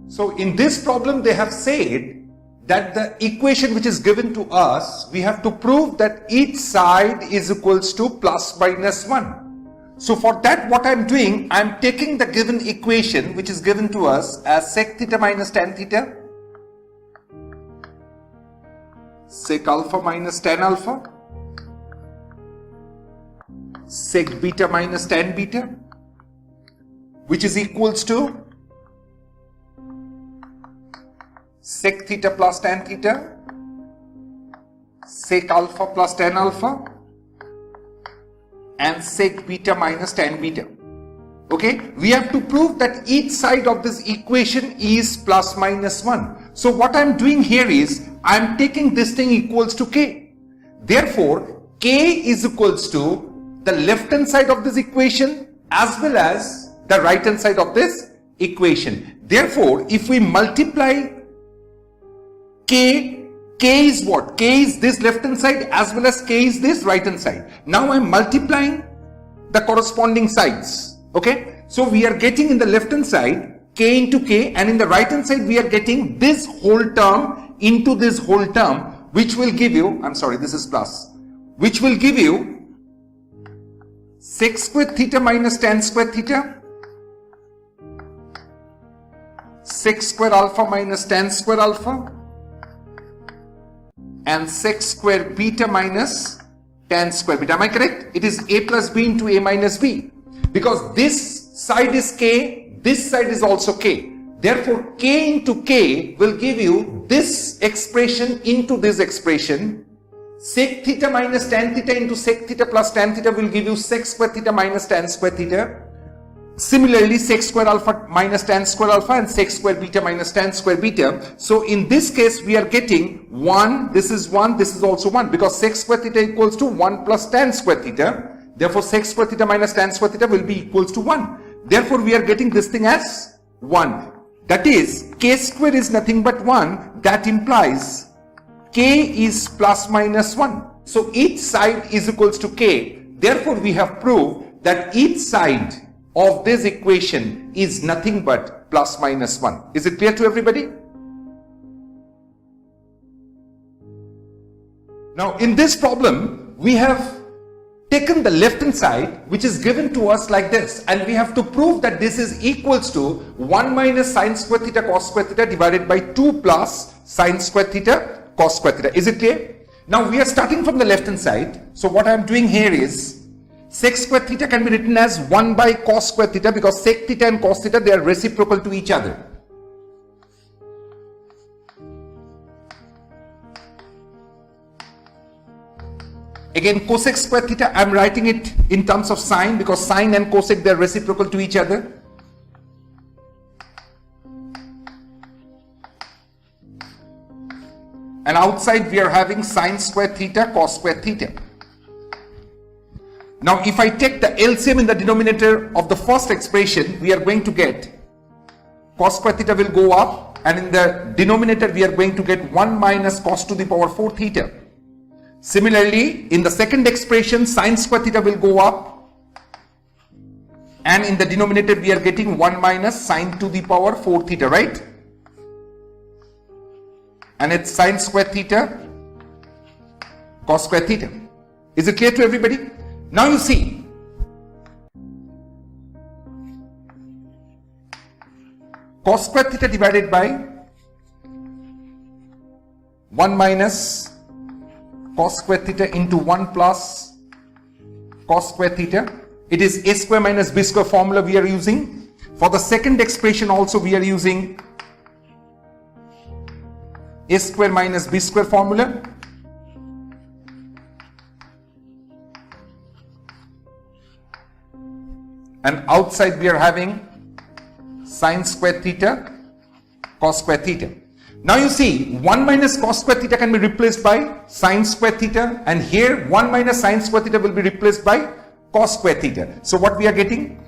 So in this problem they have said that the equation which is given to us, we have to prove that each side is equals to plus minus 1. So for that what I am doing, I am taking the given equation which is given to us as sec theta minus tan theta, sec alpha minus tan alpha, sec beta minus tan beta, which is equals to sec theta plus tan theta, sec alpha plus tan alpha, and sec beta minus tan beta. Okay, we have to prove that each side of this equation is plus minus 1. So what I am doing here is, I am taking this thing equals to k. Therefore, k is equals to the left hand side of this equation as well as the right hand side of this equation. Therefore, if we multiply k is what? K is this left hand side as well as k is this right hand side. Now I am multiplying the corresponding sides. Okay, so we are getting in the left hand side k into k, and in the right hand side we are getting this whole term into this whole term, which will give you, I'm sorry, this is plus, which will give you sec square theta minus tan square theta, sec square alpha minus tan square alpha, and sec square beta minus tan square beta. Am I correct? It is a plus b into a minus b, because this side is k, this side is also k. Therefore, k into k will give you this expression into this expression. Sec theta minus tan theta into sec theta plus tan theta will give you sec square theta minus tan square theta. Similarly, sec square alpha minus tan square alpha and sec square beta minus tan square beta. So in this case, we are getting 1, this is 1, this is also 1, because sec square theta equals to 1 plus tan square theta. Therefore, sec square theta minus tan square theta will be equals to 1. Therefore, we are getting this thing as 1. That is, k square is nothing but 1. That implies k is plus minus 1. So each side is equals to k. Therefore, we have proved that each side of this equation is nothing but plus minus 1. Is it clear to everybody? Now in this problem, we have taken the left hand side which is given to us like this, and we have to prove that this is equals to 1 minus sine square theta cos square theta divided by 2 plus sine square theta cos square theta. Is it clear? Now we are starting from the left hand side. So what I am doing here is, sec square theta can be written as 1 by cos square theta, because sec theta and cos theta, they are reciprocal to each other. Again, cosec square theta, I am writing it in terms of sine, because sine and cosec, they are reciprocal to each other. And outside we are having sine square theta cos square theta. Now if I take the LCM in the denominator of the first expression, we are going to get cos square theta will go up, and in the denominator we are going to get 1 minus cos to the power 4 theta. Similarly, in the second expression, sine square theta will go up, and in the denominator we are getting 1 minus sine to the power 4 theta, right? And it's sine square theta cos square theta. Is it clear to everybody? Now you see, cos square theta divided by 1 minus cos square theta into 1 plus cos square theta. It is a square minus b square formula we are using. For the second expression also we are using a square minus b square formula. And outside we are having sine square theta cos square theta. Now you see, 1 minus cos square theta can be replaced by sine square theta, and here 1 minus sine square theta will be replaced by cos square theta. So what we are getting?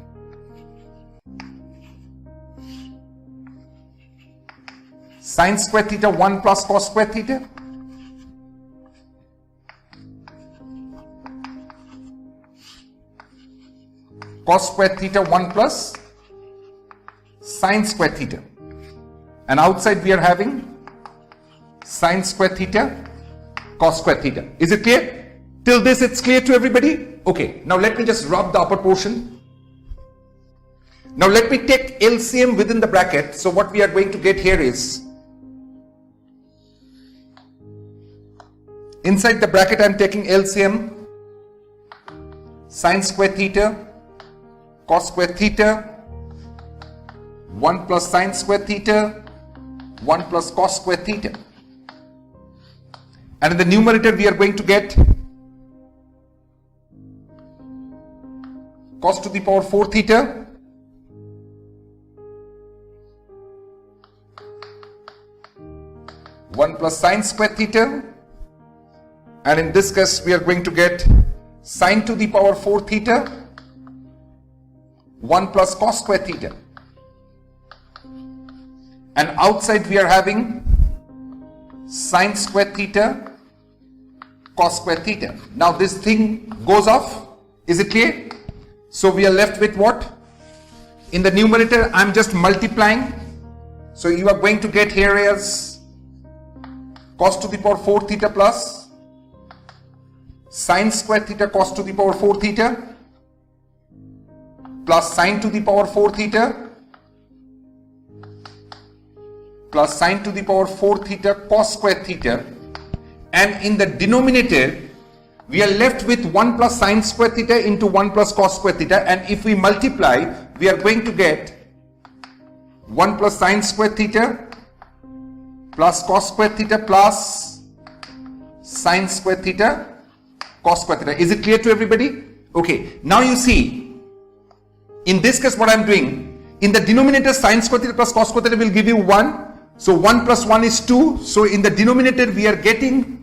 Sine square theta 1 plus cos square theta cos square theta 1 plus sine square theta. And outside we are having sine square theta, cos square theta. Is it clear? Till this it's clear to everybody? Okay, now let me just rub the upper portion. Now let me take LCM within the bracket. So what we are going to get here is, inside the bracket I am taking LCM, sine square theta, cos square theta, 1 plus sine square theta, 1 plus cos square theta. And in the numerator we are going to get cos to the power 4 theta (1 plus sine square theta), and in this case we are going to get sine to the power 4 theta 1 plus cos square theta. And outside we are having sine square theta, cos square theta. Now this thing goes off. Is it clear? So we are left with what? In the numerator I am just multiplying. So you are going to get here as cos to the power 4 theta plus sine square theta cos to the power 4 theta plus sine to the power 4 theta plus sine to the power 4 theta cos square theta, and in the denominator we are left with 1 plus sine square theta into 1 plus cos square theta, and if we multiply we are going to get 1 plus sine square theta plus cos square theta plus sine square theta cos square theta. Is it clear to everybody? Okay, now you see, in this case what I am doing, in the denominator sine square theta plus cos square theta will give you 1. So 1 plus 1 is 2. So in the denominator we are getting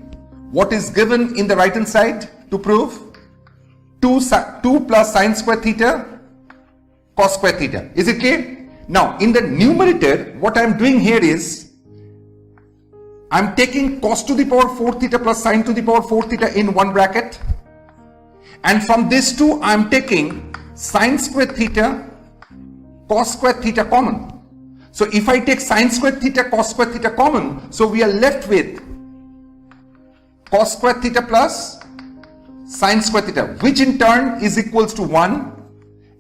what is given in the right hand side to prove 2 plus sine square theta cos square theta. Is it clear? Now in the numerator what I am doing here is I am taking cos to the power 4 theta plus sine to the power 4 theta in one bracket, and from this two I am taking sine square theta cos square theta common. So if I take sine square theta cos square theta common, so we are left with cos square theta plus sine square theta, which in turn is equals to 1,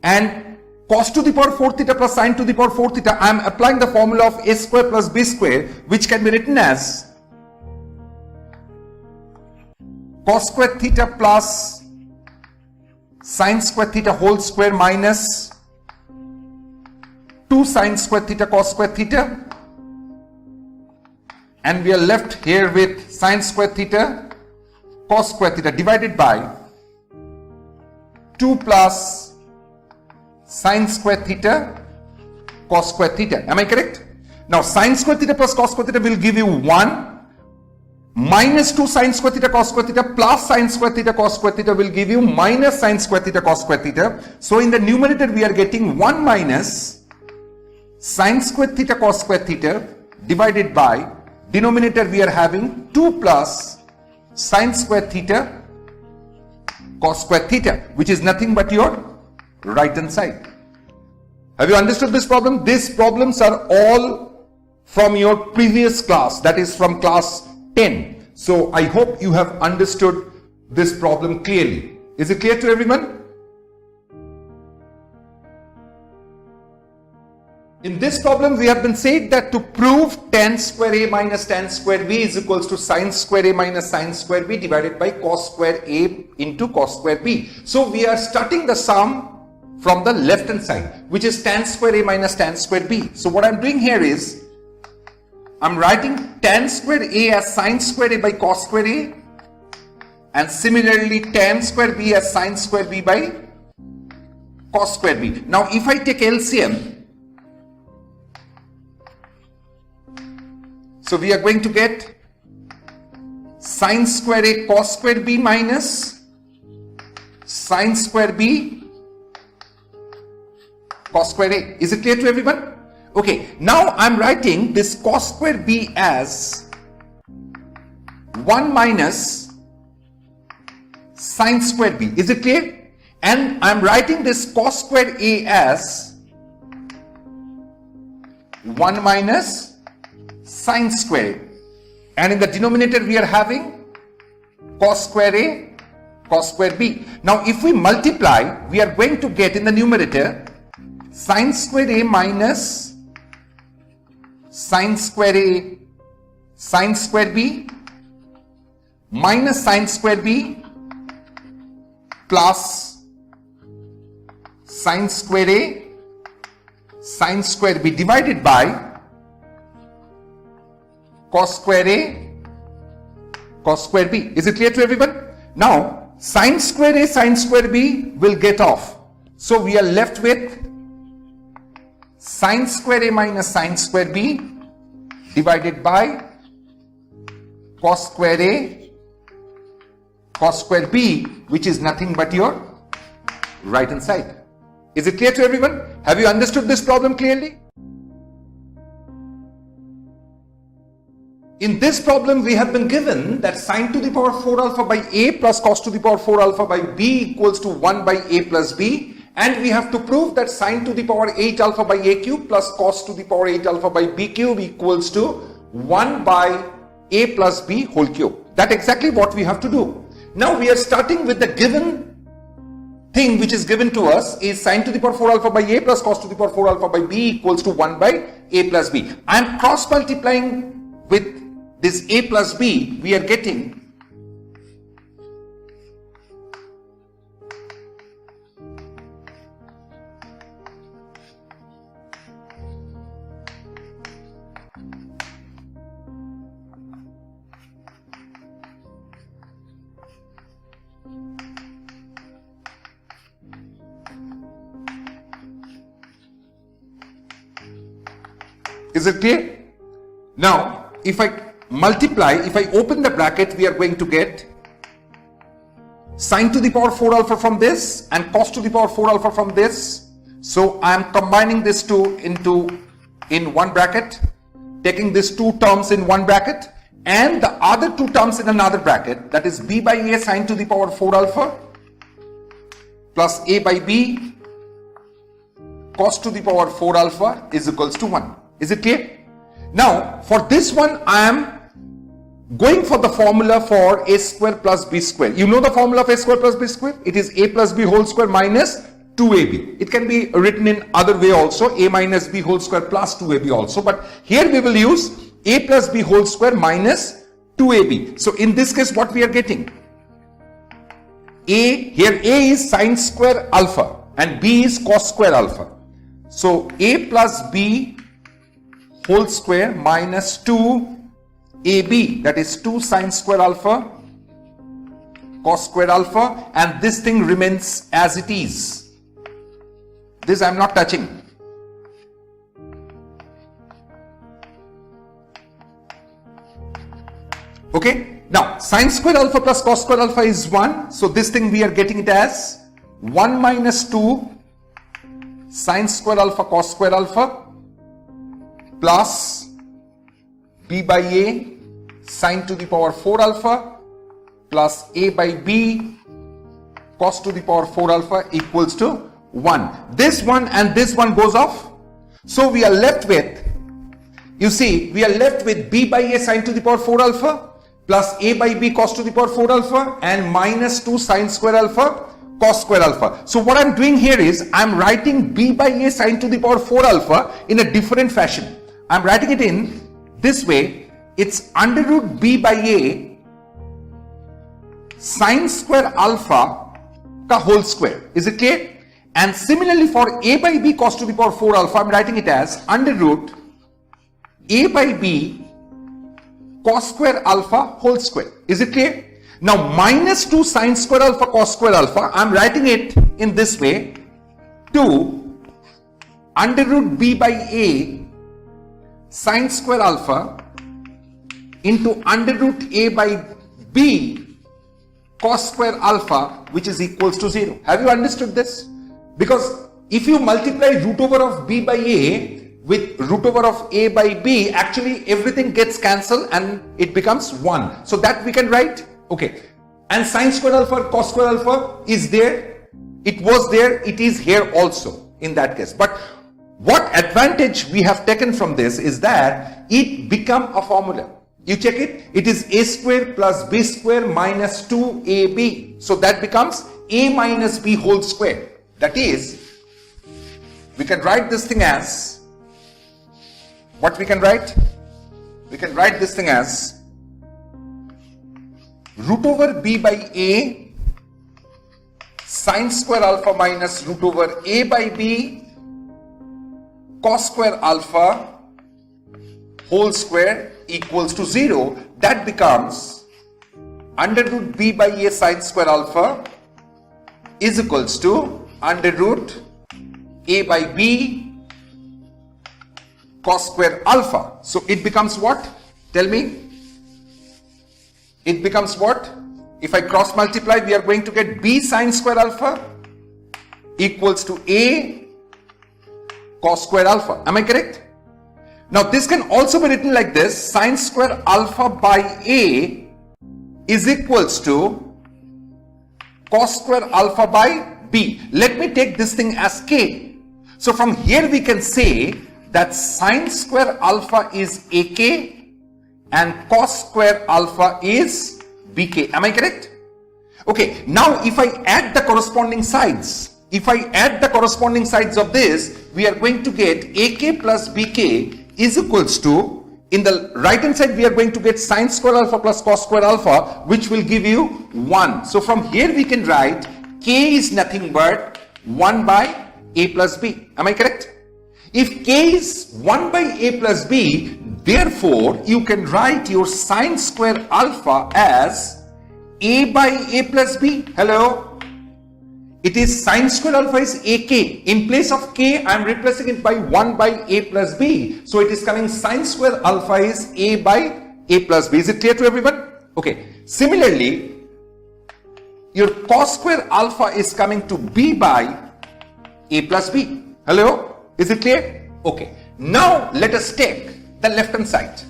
and cos to the power 4 theta plus sine to the power 4 theta, I am applying the formula of a square plus b square, which can be written as cos square theta plus sine square theta whole square minus 2 sine square theta cos square theta, and we are left here with sine square theta cos square theta divided by 2 plus sine square theta cos square theta. Am I correct? Now sine square theta plus cos square theta will give you 1 minus 2 sine square theta cos square theta plus sine square theta cos square theta will give you minus sine square theta cos square theta. So in the numerator we are getting 1 minus sine square theta cos square theta divided by denominator we are having 2 plus sine square theta cos square theta, which is nothing but your right hand side. Have you understood this problem? These problems are all from your previous class, that is from class 10. So I hope you have understood this problem clearly. Is it clear to everyone? In this problem we have been said that to prove tan square a minus tan square b is equals to sine square a minus sine square b divided by cos square a into cos square b. So we are starting the sum from the left hand side, which is tan square a minus tan square b. So what I am doing here is I am writing tan square a as sine square a by cos square a, and similarly tan square b as sine square b by cos square b. Now if I take LCM, so we are going to get sine square a cos square b minus sine square b cos square a. Is it clear to everyone? Okay, now I am writing this cos square b as 1 minus sine square b. Is it clear? And I'm writing this cos square A as 1 minus sine square A. And in the denominator we are having cos square A, cos square B. Now if we multiply, we are going to get in the numerator sine square A minus sine square A, sine square B minus sine square B plus sine square A, sine square B divided by cos square A, cos square B. Is it clear to everyone? Now, sine square A, sine square B will get off. So we are left with sine square A minus sine square B divided by cos square A, cos square B, which is nothing but your right hand side. Is it clear to everyone? Have you understood this problem clearly? In this problem, we have been given that sine to the power 4 alpha by A plus cos to the power 4 alpha by B equals to 1 by A plus B. And we have to prove that sine to the power 8 alpha by A cube plus cos to the power 8 alpha by B cube equals to 1 by A plus B whole cube. That's exactly what we have to do. Now we are starting with the given thing which is given to us is sine to the power 4 alpha by A plus cos to the power 4 alpha by B equals to 1 by A plus B. I am cross multiplying with this A plus B, we are getting Is it clear? Now, if I multiply, if I open the bracket, we are going to get sine to the power 4 alpha from this and cos to the power 4 alpha from this. So I am combining this two in one bracket, taking these two terms in one bracket and the other two terms in another bracket, that is b by a sine to the power 4 alpha plus a by b cos to the power 4 alpha is equals to 1. Is it clear? Now, for this one, I am going for the formula for a square plus b square. You know the formula of a square plus b square? It is a plus b whole square minus 2ab. It can be written in other way also, a minus b whole square plus 2ab also. But here we will use a plus b whole square minus 2ab. So in this case, what we are getting? Here a is sine square alpha and b is cos square alpha. So a plus b whole square minus 2ab, that is 2 sine square alpha cos square alpha, and this thing remains as it is. This I am not touching. Okay, now sine square alpha plus cos square alpha is 1, so this thing we are getting it as 1 minus 2 sine square alpha cos square alpha plus b by a sine to the power 4 alpha plus a by b cos to the power 4 alpha equals to 1. This one and this one goes off. So we are left with, you see, we are left with b by a sine to the power 4 alpha plus a by b cos to the power 4 alpha and minus 2 sine square alpha cos square alpha. So what I'm doing here is I'm writing b by a sine to the power 4 alpha in a different fashion. I'm writing it in this way. It's under root b by a sine square alpha ka whole square. Is it clear? And similarly for a by b cos to the power 4 alpha, I'm writing it as under root a by b cos square alpha whole square. Is it clear? Now minus 2 sine square alpha cos square alpha, I'm writing it in this way, 2 under root b by a sine square alpha into under root a by b cos square alpha, which is equals to 0. Have you understood this? Because if you multiply root over of b by a with root over of a by b, actually everything gets cancelled and it becomes 1. So that we can write. Okay. And sine square alpha cos square alpha is there It was there, it is here also in that case. But what advantage we have taken from this is that it become a formula. You check it, it is a square plus b square minus 2ab. So that becomes a minus b whole square. That is, we can write this thing as, what we can write? We can write this thing as root over b by a sine square alpha minus root over a by b cos square alpha whole square equals to 0. That becomes under root b by a sine square alpha is equals to under root a by b cos square alpha. So it becomes what? Tell me. It becomes what? If I cross multiply, we are going to get b sine square alpha equals to a cos square alpha. Am I correct? Now this can also be written like this: sine square alpha by a is equals to cos square alpha by b. Let me take this thing as k. So from here we can say that sine square alpha is ak and cos square alpha is bk. Am I correct? Okay, now if I add the corresponding sides, of this, we are going to get ak plus bk is equals to, in the right hand side we are going to get sine square alpha plus cos square alpha, which will give you 1. So from here we can write k is nothing but 1 by a plus b. Am I correct? If k is 1 by a plus b, therefore you can write your sine square alpha as a by a plus b. Hello? It is sine square alpha is ak. In place of k, I am replacing it by 1 by a plus b. So it is coming sine square alpha is a by a plus b. Is it clear to everyone? Okay. Similarly, your cos square alpha is coming to b by a plus b. Hello? Is it clear? Okay. Now let us take the left hand side.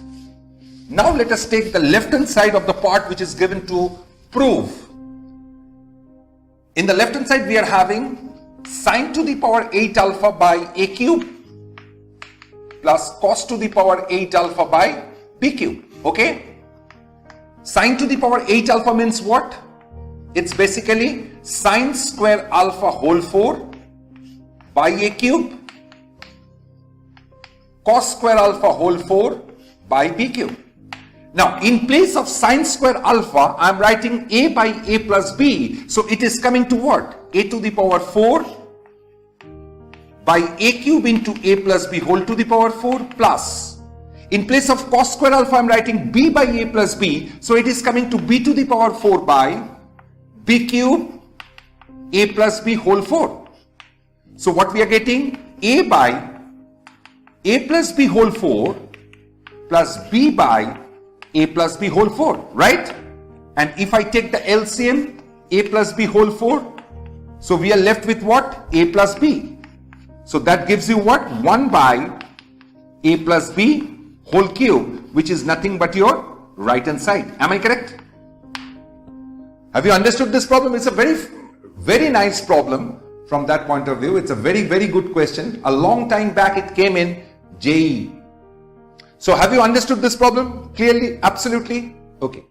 Now let us take the left hand side of the part which is given to prove. In the left hand side we are having sine to the power 8 alpha by a cube plus cos to the power 8 alpha by b cube. Okay? Sine to the power 8 alpha means what? It's basically sine square alpha whole 4 by a cube cos square alpha whole 4 by b cube. Now, in place of sine square alpha, I am writing a by a plus b. So it is coming to what? A to the power 4 by a cube into a plus b whole to the power 4 plus. In place of cos square alpha, I am writing b by a plus b. So it is coming to b to the power 4 by b cube a plus b whole 4. So what we are getting? A by a plus b whole 4 plus b by a plus b whole 4, right? And if I take the LCM, a plus b whole 4, so we are left with what? A plus b. So that gives you what? 1 by a plus b whole cube, which is nothing but your right hand side. Am I correct? Have you understood this problem? It's a very nice problem from that point of view. It's a very good question. A long time back it came in JEE. So have you understood this problem clearly? Absolutely? Okay.